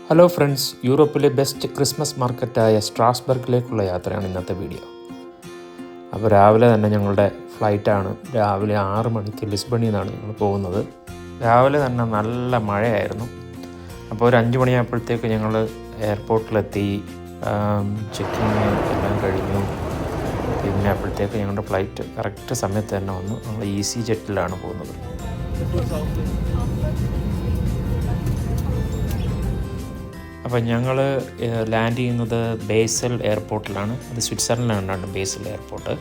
Hello friends, യൂറോപ്പിലെ best Christmas മാർക്കറ്റായ സ്ട്രാസ്ബർഗിലേക്കുള്ള യാത്രയാണ് ഇന്നത്തെ വീഡിയോ. അപ്പോൾ രാവിലെ തന്നെ ഞങ്ങളുടെ ഫ്ലൈറ്റാണ്. രാവിലെ 6 മണിക്ക് ലിസ്ബണിൽ നിന്നാണ് ഞങ്ങൾ പോകുന്നത്. രാവിലെ തന്നെ നല്ല മഴയായിരുന്നു. അപ്പോൾ ഒരു 5 മണിയായപ്പോഴത്തേക്ക് ഞങ്ങൾ എയർപോർട്ടിലെത്തി. ചെക്കിങ് എല്ലാം കഴിഞ്ഞു. പിന്നെ അപ്പോഴത്തേക്ക് ഞങ്ങളുടെ ഫ്ലൈറ്റ് കറക്റ്റ് സമയത്ത് തന്നെ വന്നു. ഞങ്ങൾ ഈസി ജെറ്റിലാണ് പോകുന്നത്. അപ്പോൾ ഞങ്ങൾ ലാൻഡ് ചെയ്യുന്നത് ബേസൽ എയർപോർട്ടിലാണ്. അത് സ്വിറ്റ്സർലൻഡിലാണ് ബേസൽ എയർപോർട്ട്.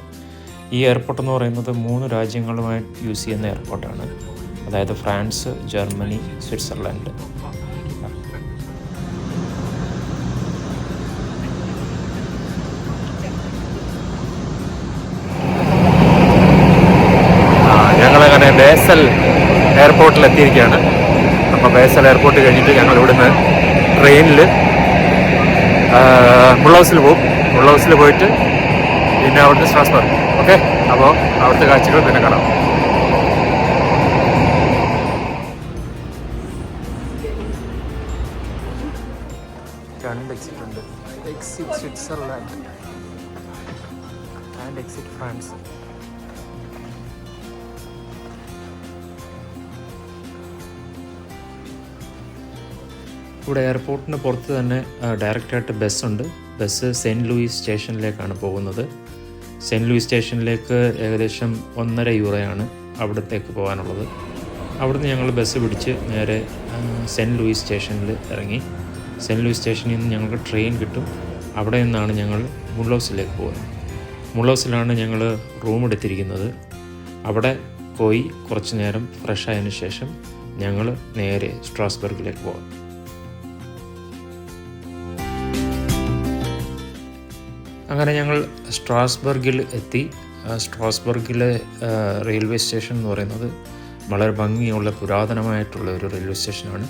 ഈ എയർപോർട്ട് എന്ന് പറയുന്നത് 3 രാജ്യങ്ങളുമായി യൂസ് ചെയ്യുന്ന എയർപോർട്ടാണ്. അതായത് ഫ്രാൻസ്, ജർമ്മനി, സ്വിറ്റ്സർലൻഡ്. ഞങ്ങളങ്ങനെ ബേസൽ എയർപോർട്ടിൽ എത്തിയിരിക്കുകയാണ്. അപ്പോൾ ബേസൽ എയർപോർട്ട് കഴിഞ്ഞിട്ട് ഞങ്ങൾ ഇവിടുന്ന് ട്രെയിനിൽ മുള്ളൗസിൽ പോകും. മുള്ളൗസിൽ പോയിട്ട് പിന്നെ അവിടുന്ന് സ്ട്രാസ്ബർഗ്. ഓക്കെ, അപ്പോൾ അവിടുത്തെ കാഴ്ചകൾ പിന്നെ കാണാം. രണ്ട് എക്സിറ്റ് ഉണ്ട്. Exit Switzerland and exit France. ഇവിടെ എയർപോർട്ടിന് പുറത്ത് തന്നെ ഡയറക്റ്റായിട്ട് ബസ്സുണ്ട്. ബസ് സെൻറ്റ് ലൂയിസ് സ്റ്റേഷനിലേക്കാണ് പോകുന്നത്. സെൻറ്റ് ലൂയിസ് സ്റ്റേഷനിലേക്ക് ഏകദേശം 1.5 യൂറോയാണ് അവിടത്തേക്ക് പോകാനുള്ളത്. അവിടുന്ന് ഞങ്ങൾ ബസ് പിടിച്ച് നേരെ സെൻറ്റ് ലൂയിസ് സ്റ്റേഷനിൽ ഇറങ്ങി. സെൻറ്റ് ലൂയിസ് സ്റ്റേഷനിൽ നിന്ന് ഞങ്ങൾക്ക് ട്രെയിൻ കിട്ടും. അവിടെ നിന്നാണ് ഞങ്ങൾ മുള്ളൗസിലേക്ക് പോകുന്നത്. മുള്ളൗസിലാണ് ഞങ്ങൾ റൂം എടുത്തിരിക്കുന്നത്. അവിടെ പോയി കുറച്ച് നേരം ഫ്രഷ് ആയതിനു ശേഷം ഞങ്ങൾ നേരെ സ്ട്രാസ്ബർഗിലേക്ക് പോകാം. അങ്ങനെ ഞങ്ങൾ സ്ട്രാസ്ബർഗിൽ എത്തി. സ്ട്രാസ്ബർഗിലെ റെയിൽവേ സ്റ്റേഷൻ എന്ന് പറയുന്നത് വളരെ ഭംഗിയുള്ള പുരാതനമായിട്ടുള്ള ഒരു റെയിൽവേ സ്റ്റേഷനാണ്.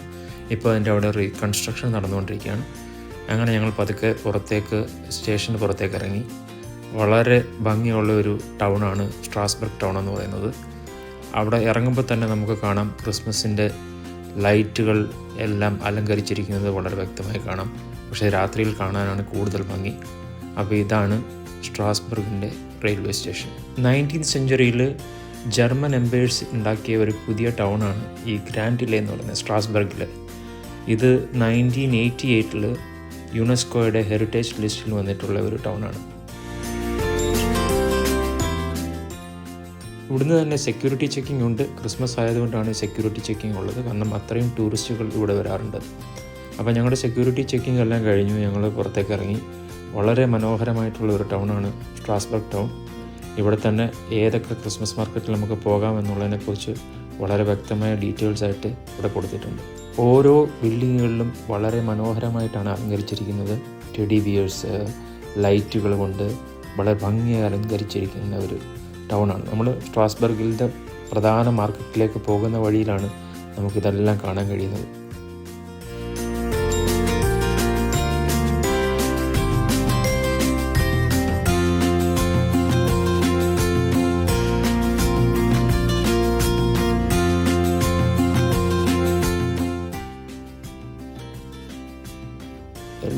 ഇപ്പോൾ അതിൻ്റെ അവിടെ റീകൺസ്ട്രക്ഷൻ നടന്നുകൊണ്ടിരിക്കുകയാണ്. അങ്ങനെ ഞങ്ങൾ പതുക്കെ സ്റ്റേഷന് പുറത്തേക്ക് ഇറങ്ങി. വളരെ ഭംഗിയുള്ള ഒരു ടൗണാണ് സ്ട്രാസ്ബർഗ് ടൗൺ എന്ന് പറയുന്നത്. അവിടെ ഇറങ്ങുമ്പോൾ തന്നെ നമുക്ക് കാണാം ക്രിസ്മസിൻ്റെ ലൈറ്റുകൾ എല്ലാം അലങ്കരിച്ചിരിക്കുന്നത് വളരെ വ്യക്തമായി കാണാം. പക്ഷേ രാത്രിയിൽ കാണാനാണ് കൂടുതൽ ഭംഗി. അപ്പോൾ ഇതാണ് സ്ട്രാസ്ബർഗിൻ്റെ റെയിൽവേ സ്റ്റേഷൻ. 19th സെഞ്ച്വറിയിൽ ജർമ്മൻ എംപയേഴ്സ് ഉണ്ടാക്കിയ ഒരു പുതിയ ടൗണാണ് ഈ ഗ്രാൻഡിലെ എന്ന് പറയുന്നത് സ്ട്രാസ്ബർഗിൽ. ഇത് 1988 യുനെസ്കോയുടെ ഹെറിറ്റേജ് ലിസ്റ്റിൽ വന്നിട്ടുള്ള ഒരു ടൗണാണ്. ഇവിടുന്ന് തന്നെ സെക്യൂരിറ്റി ചെക്കിംഗ് ഉണ്ട്. ക്രിസ്മസ് ആയതുകൊണ്ടാണ് സെക്യൂരിറ്റി ചെക്കിംഗ് ഉള്ളത്. കാരണം അത്രയും ടൂറിസ്റ്റുകൾ ഇവിടെ വരാറുണ്ട്. അപ്പോൾ ഞങ്ങളുടെ സെക്യൂരിറ്റി ചെക്കിംഗ് എല്ലാം കഴിഞ്ഞു. ഞങ്ങൾ പുറത്തേക്ക് ഇറങ്ങി. വളരെ മനോഹരമായിട്ടുള്ള ഒരു ടൗണാണ് സ്ട്രാസ്ബർഗ് ടൗൺ. ഇവിടെ തന്നെ ഏതൊക്കെ ക്രിസ്മസ് മാർക്കറ്റിൽ നമുക്ക് പോകാമെന്നുള്ളതിനെക്കുറിച്ച് വളരെ വ്യക്തമായ ഡീറ്റെയിൽസ് ആയിട്ട് ഇവിടെ കൊടുത്തിട്ടുണ്ട്. ഓരോ ബിൽഡിങ്ങുകളിലും വളരെ മനോഹരമായിട്ടാണ് അലങ്കരിച്ചിരിക്കുന്നത്. ടെഡി ബിയേഴ്സ്, ലൈറ്റുകൾ കൊണ്ട് വളരെ ഭംഗിയായി അലങ്കരിച്ചിരിക്കുന്ന ഒരു ടൗണാണ്. നമ്മൾ സ്ട്രാസ്ബർഗിൻ്റെ പ്രധാന മാർക്കറ്റിലേക്ക് പോകുന്ന വഴിയിലാണ് നമുക്കിതെല്ലാം കാണാൻ കഴിയുന്നത്.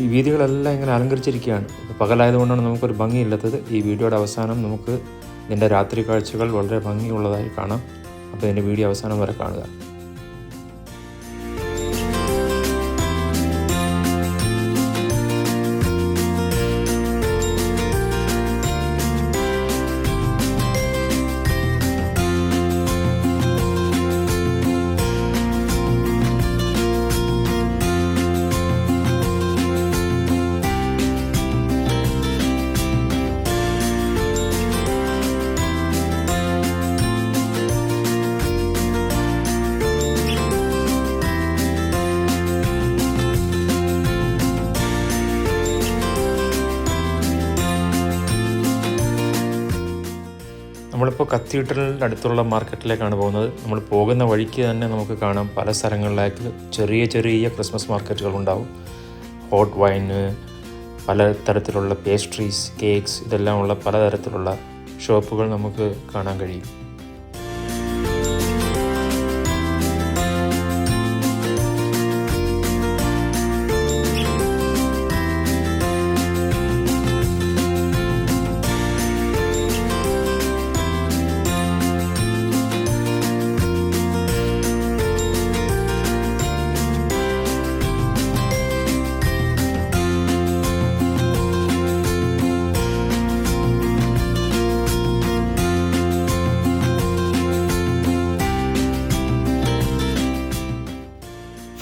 ഈ വീതികളെല്ലാം ഇങ്ങനെ അലങ്കരിച്ചിരിക്കുകയാണ്. പകലായതുകൊണ്ടാണ് നമുക്കൊരു ഭംഗിയില്ലാത്തത്. ഈ വീഡിയോയുടെ അവസാനം നമുക്ക് ഇതിൻ്റെ രാത്രി കാഴ്ചകൾ വളരെ ഭംഗിയുള്ളതായി കാണാം. അപ്പോൾ ഇതിൻ്റെ വീഡിയോ അവസാനം വരെ കാണുക. നമ്മളിപ്പോൾ കത്തീഡ്രലിൻ്റെ അടുത്തുള്ള മാർക്കറ്റിലേക്കാണ് പോകുന്നത്. നമ്മൾ പോകുന്ന വഴിക്ക് തന്നെ നമുക്ക് കാണാം പല സ്ഥലങ്ങളിലേക്ക് ചെറിയ ചെറിയ ക്രിസ്മസ് മാർക്കറ്റുകളുണ്ടാവും. ഹോട്ട് വൈന്, പല തരത്തിലുള്ള പേസ്ട്രീസ്, കേക്ക്സ്, ഇതെല്ലാം ഉള്ള പലതരത്തിലുള്ള ഷോപ്പുകൾ നമുക്ക് കാണാൻ കഴിയും.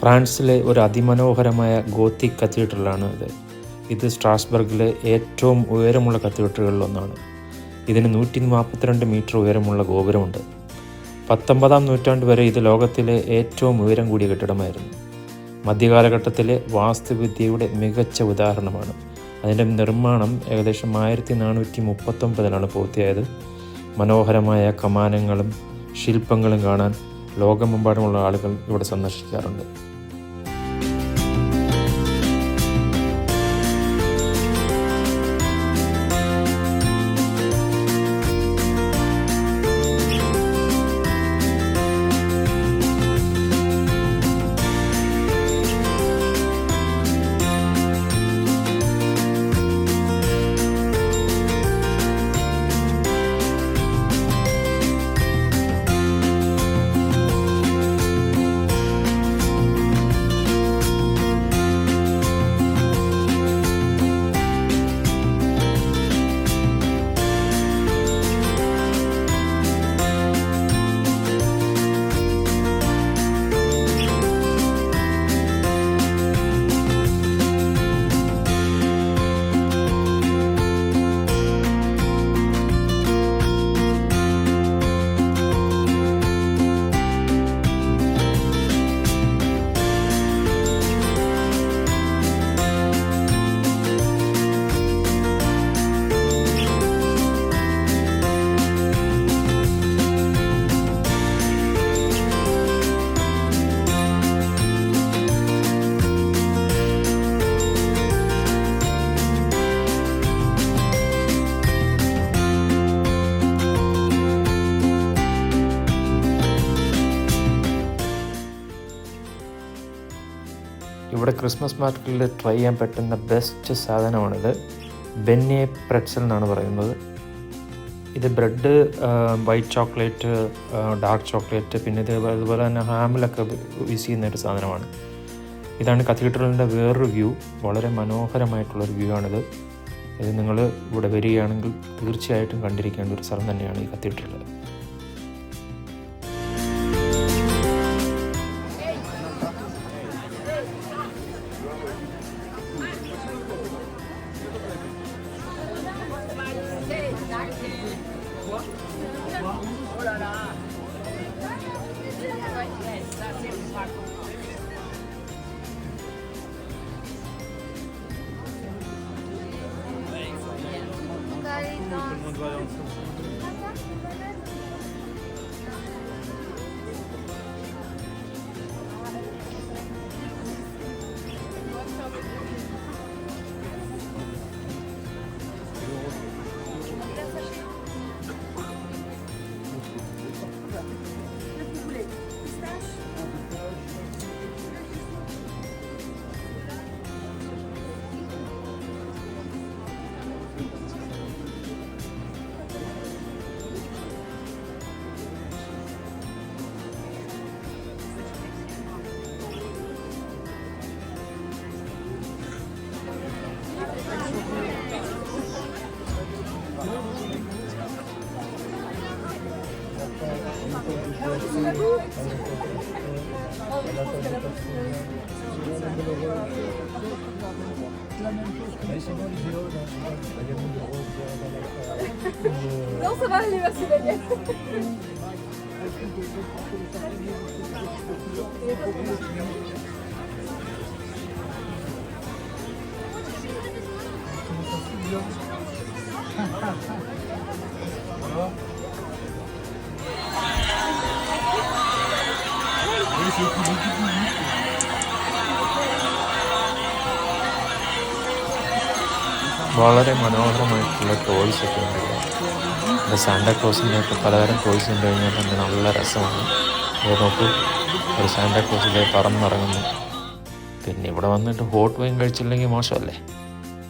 ഫ്രാൻസിലെ ഒരു അതിമനോഹരമായ ഗോത്തിക് കത്തീഡ്രലാണ് ഇത്. ഇത് സ്ട്രാസ്ബർഗിലെ ഏറ്റവും ഉയരമുള്ള കത്തീഡ്രലുകളിലൊന്നാണ്. ഇതിന് 142 മീറ്റർ ഉയരമുള്ള ഗോപുരമുണ്ട്. 19-ാം നൂറ്റാണ്ട് വരെ ഇത് ലോകത്തിലെ ഏറ്റവും ഉയരം കൂടിയ കെട്ടിടമായിരുന്നു. മധ്യകാലഘട്ടത്തിലെ വാസ്തുവിദ്യയുടെ മികച്ച ഉദാഹരണമാണ്. അതിൻ്റെ നിർമ്മാണം ഏകദേശം 1439 പൂർത്തിയായത്. മനോഹരമായ കമാനങ്ങളും ശില്പങ്ങളും കാണാൻ ലോകമെമ്പാടുമുള്ള ആളുകൾ ഇവിടെ സന്ദർശിക്കാറുണ്ട്. ഇവിടെ ക്രിസ്മസ് മാർക്കറ്റിൽ ട്രൈ ചെയ്യാൻ പറ്റുന്ന ബെസ്റ്റ് സാധനമാണിത്. ബെന്നെ പ്രെറ്റ്സൽ എന്നാണ് പറയുന്നത്. ഇത് bread, white chocolate, dark chocolate, പിന്നെ അതുപോലെ തന്നെ ഹാമിലൊക്കെ യൂസ് ചെയ്യുന്നൊരു സാധനമാണ്. ഇതാണ് കത്തീഡ്രലിൻ്റെ വേറൊരു വ്യൂ. വളരെ മനോഹരമായിട്ടുള്ളൊരു വ്യൂ ആണിത്. ഇത് നിങ്ങൾ ഇവിടെ വരികയാണെങ്കിൽ തീർച്ചയായിട്ടും കണ്ടിരിക്കേണ്ട ഒരു സ്ഥലം തന്നെയാണ് ഈ cathedral. Non, ça va, l'anniversaire d'Agnès. വളരെ മനോഹരമായിട്ടുള്ള ടോയ്സ് ഒക്കെ ഉണ്ട് ഇവിടെ. ഇവിടെ സാന്റാക്ലോസിൻ്റെ ഒക്കെ പലതരം ടോയ്സ് ഉണ്ട് കഴിഞ്ഞാൽ തന്നെ നല്ല രസമാണ്. ഇത് നോക്കൂ, ഒരു സാന്റാക്ലോസിലെ പറന്നിറങ്ങുന്നു. പിന്നെ ഇവിടെ വന്നിട്ട് ഹോട്ട് വൈൻ കഴിച്ചില്ലെങ്കിൽ മോശമല്ലേ?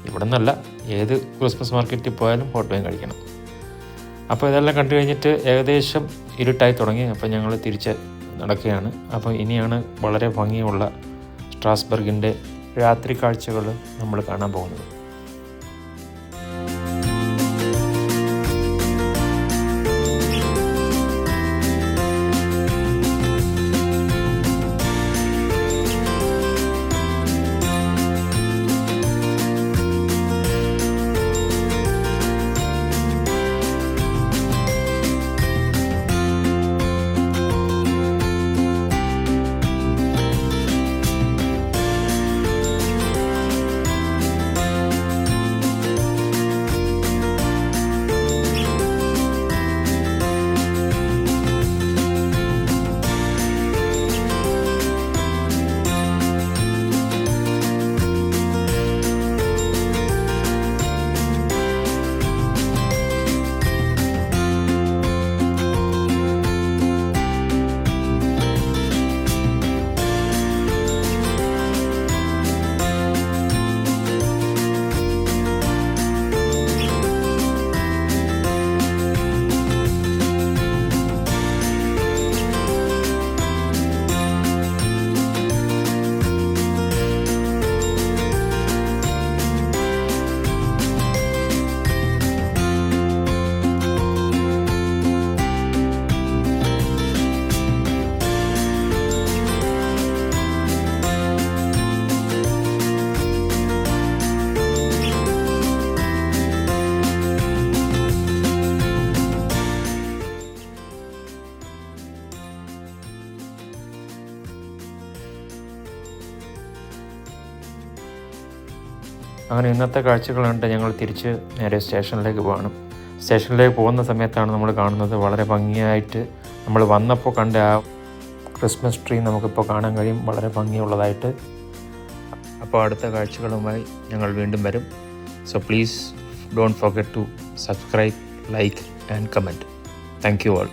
ഇവിടെ നിന്നല്ല, ഏത് ക്രിസ്മസ് മാർക്കറ്റിൽ പോയാലും ഹോട്ട് വൈൻ കഴിക്കണം. അപ്പോൾ ഇതെല്ലാം കണ്ടു കഴിഞ്ഞിട്ട് ഏകദേശം ഇരുട്ടായി തുടങ്ങി. അപ്പോൾ ഞങ്ങൾ തിരിച്ച് നടക്കുകയാണ്. അപ്പോൾ ഇനിയാണ് വളരെ ഭംഗിയുള്ള സ്ട്രാസ്ബർഗിൻ്റെ രാത്രി കാഴ്ചകൾ നമ്മൾ കാണാൻ പോകുന്നത്. അങ്ങനെ ഇന്നത്തെ കാഴ്ചകൾ കണ്ട് ഞങ്ങൾ തിരിച്ച് നേരെ സ്റ്റേഷനിലേക്ക് പോകണം. സ്റ്റേഷനിലേക്ക് പോകുന്ന സമയത്താണ് നമ്മൾ കാണുന്നത് വളരെ ഭംഗിയായിട്ട് നമ്മൾ വന്നപ്പോൾ കണ്ട ആ ക്രിസ്മസ് ട്രീ നമുക്കിപ്പോൾ കാണാൻ കഴിയും, വളരെ ഭംഗിയുള്ളതായിട്ട്. അപ്പോൾ അടുത്ത കാഴ്ചകളുമായി ഞങ്ങൾ വീണ്ടും വരും. So please don't forget to subscribe, like and comment. Thank you all.